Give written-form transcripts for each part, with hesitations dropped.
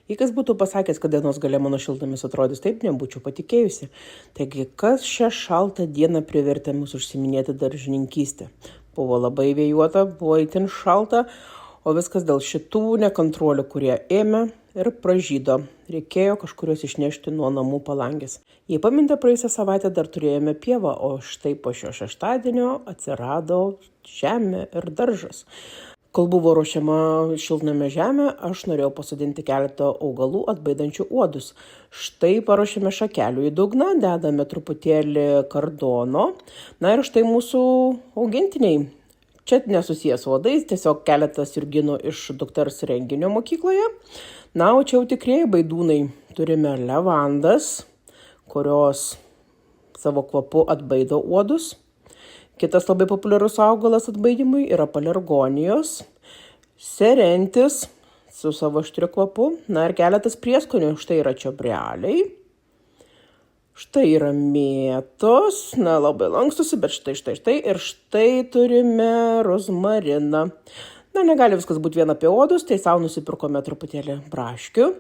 Jei kas būtų pasakęs, kad dienos gale mano šiltnamis atrodys taip, nebūčiau patikėjusi. Taigi, kas šią šaltą dieną privertė mus užsiminėti daržininkystę? Buvo labai vėjuota, buvo itin šalta, o viskas dėl šitų nekontrolių, kurie ėmė ir pražydo. Reikėjo kažkurios išnešti nuo namų palangės. Jei paminte, praėjusią savaitę dar turėjome pievą, o štai po šio šeštadienio atsirado žemė ir daržas. Kol buvo ruošiama šiltnamio žemė, aš norėjau pasodinti keletą augalų atbaidančių uodus. Štai paruošėme šakelių į dugną, dedame truputėlį kardono. Na ir štai mūsų augintiniai. Čia nesusijęs su uodais, tiesiog keletas jurginų iš dukters renginio mokykloje. Na, o čia jau tikrieji baidūnai. Turime levandas, kurios savo kvapu atbaido uodus. Kitas labai populiarus augalas atbaidymui yra palergonijos, serentis su savo aštriu kvapu, na ir keletas prieskonių. Štai yra čiobreliai, štai yra mėtos, na labai lankstusi, bet štai. Ir štai turime rozmariną. Na, negali viskas būti vien apie uodus, tai savo nusipirkome truputėlį braškių.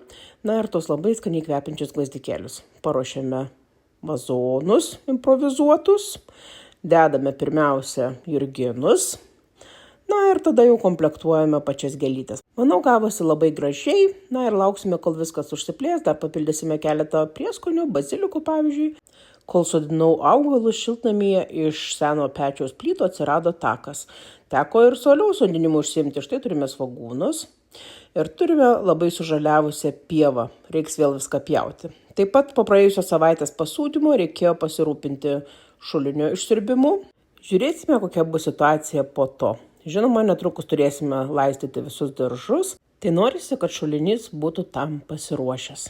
Na ir tos labai skaniai kvepiančius gvazdikėlius. Paruošėme vazonus improvizuotus. Dedame pirmiausia jurginus, na ir tada jau komplektuojame pačias gėlytes. Manau, gavosi labai gražiai, na ir lauksime, kol viskas užsiplės, dar papildysime keletą prieskonių, bazilikų pavyzdžiui. Kol sodinau augalus šiltnamyje, iš seno pečiaus plyto atsirado takas. Teko ir su oliaus sodinimu užsiimti, štai turime svogūnus ir turime labai sužaliavusią pievą, reiks vėl viską pjauti. Taip pat po praėjusios savaitės pasūdymo reikėjo pasirūpinti šulinio išsiurbimu. Žiūrėsime, kokia bus situacija po to. Žinoma, netrukus turėsime laistyti visus daržus, tai norisi, kad šulinys būtų tam pasiruošęs.